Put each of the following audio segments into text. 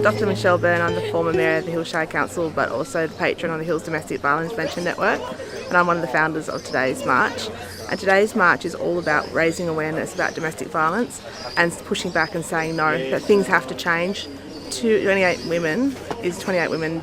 Dr. Michelle Byrne. I'm the former Mayor of the Hillshire Council, but also the patron on the Hills Domestic Violence Prevention Network, and I'm one of the founders of today's march. And today's march is all about raising awareness about domestic violence and pushing back and saying no, that things have to change. 28 women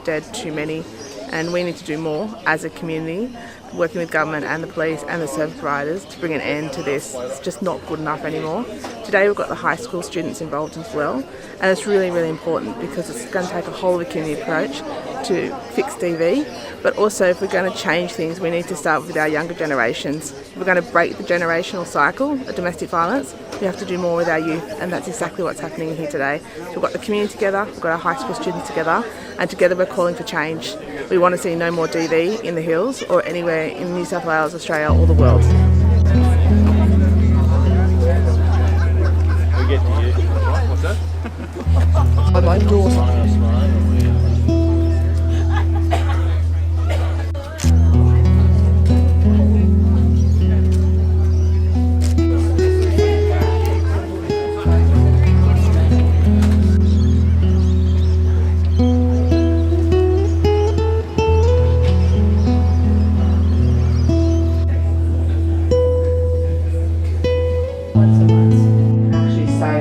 dead too many, and we need to do more as a community, working with government and the police and the service providers to bring an end to this. It's just not good enough anymore. Today we've got the high school students involved as well, and it's really, really important because it's going to take a whole of a community approach to fix DV, but also if we're going to change things, we need to start with our younger generations. If we're going to break the generational cycle of domestic violence, we have to do more with our youth, and that's exactly what's happening here today. So we've got the community together, we've got our high school students together, and together we're calling for change. We want to see no more DV in the hills or anywhere in New South Wales, Australia or the world. We get to you. What's that? I'd like yours.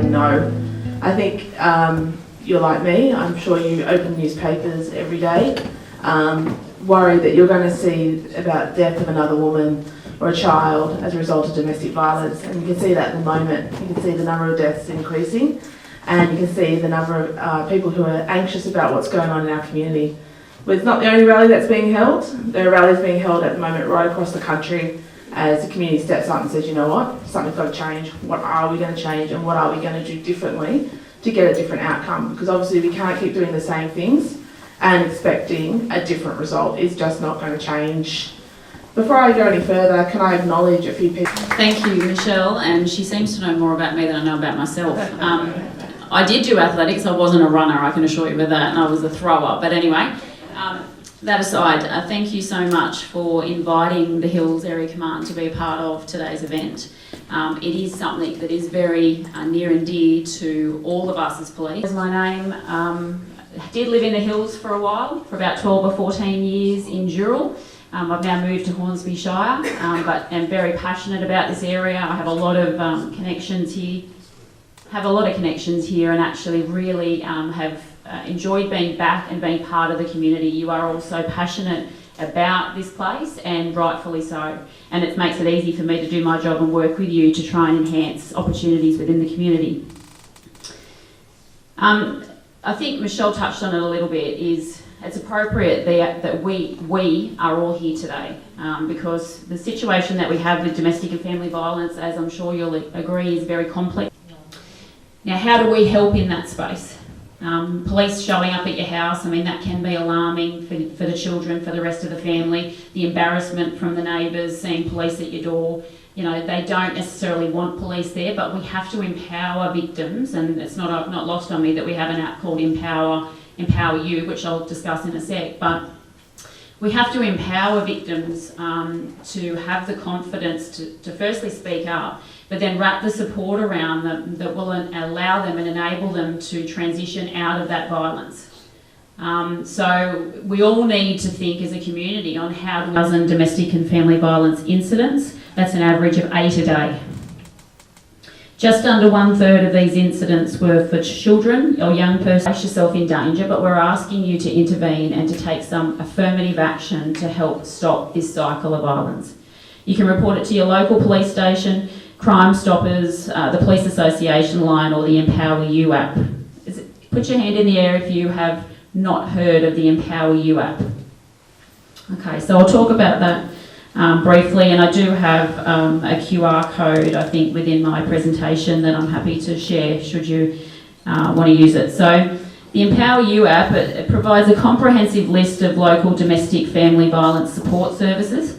No. I think you're like me. I'm sure you open newspapers every day, worried that you're going to see about death of another woman or a child as a result of domestic violence, and you can see that at the moment. You can see the number of deaths increasing, and you can see the number of people who are anxious about what's going on in our community. But it's not the only rally that's being held. There are rallies being held at the moment right across the country as the community steps up and says, you know what, something's got to change. What are we going to change, and what are we going to do differently to get a different outcome? Because obviously we can't keep doing the same things and expecting a different result. Is just not going to change. Before I go any further, can I acknowledge a few people? Thank you, Michelle, and she seems to know more about me than I know about myself. I did do athletics. I wasn't a runner, I can assure you of that, and I was a thrower. But anyway, that aside, thank you so much for inviting the Hills Area Command to be a part of today's event. It is something that is very near and dear to all of us as police. My name, did live in the Hills for a while, for about 12 or 14 years in Dural. I've now moved to Hornsby Shire, but am very passionate about this area. I have a lot of connections here. And actually really have enjoyed being back and being part of the community. You are also passionate about this place, and rightfully so. And it makes it easy for me to do my job and work with you to try and enhance opportunities within the community. I think Michelle touched on it a little bit. It's appropriate that we are all here today because the situation that we have with domestic and family violence, as I'm sure you'll agree, is very complex. Now, how do we help in that space? Police showing up at your house, I mean, that can be alarming for the children, for the rest of the family. The embarrassment from the neighbours, seeing police at your door. You know, they don't necessarily want police there, but we have to empower victims, and it's not lost on me that we have an app called Empower You, which I'll discuss in a sec, but we have to empower victims to have the confidence to firstly speak up, but then wrap the support around them that will allow them and enable them to transition out of that violence. So we all need to think as a community on how to dozen domestic and family violence incidents. That's an average of 8 a day. Just under 1/3 of these incidents were for children or young persons. Place yourself in danger, but we're asking you to intervene and to take some affirmative action to help stop this cycle of violence. You can report it to your local police station, Crime Stoppers, the Police Association line, or the Empower You app. Put your hand in the air if you have not heard of the Empower You app. Okay, so I'll talk about that briefly, and I do have a QR code, I think, within my presentation that I'm happy to share should you want to use it. So the Empower You app, it provides a comprehensive list of local domestic family violence support services.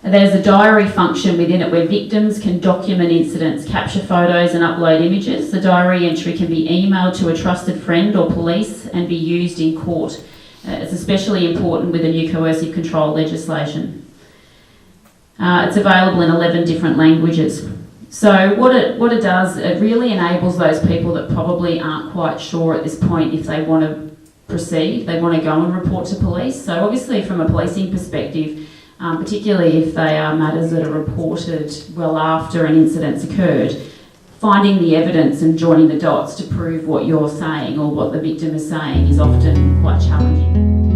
There's a diary function within it where victims can document incidents, capture photos and upload images. The diary entry can be emailed to a trusted friend or police and be used in court. It's especially important with the new coercive control legislation. It's available in 11 different languages. So what it does, it really enables those people that probably aren't quite sure at this point if they want to proceed, they want to go and report to police. So obviously from a policing perspective, particularly if they are matters that are reported well after an incident's occurred, finding the evidence and joining the dots to prove what you're saying or what the victim is saying is often quite challenging.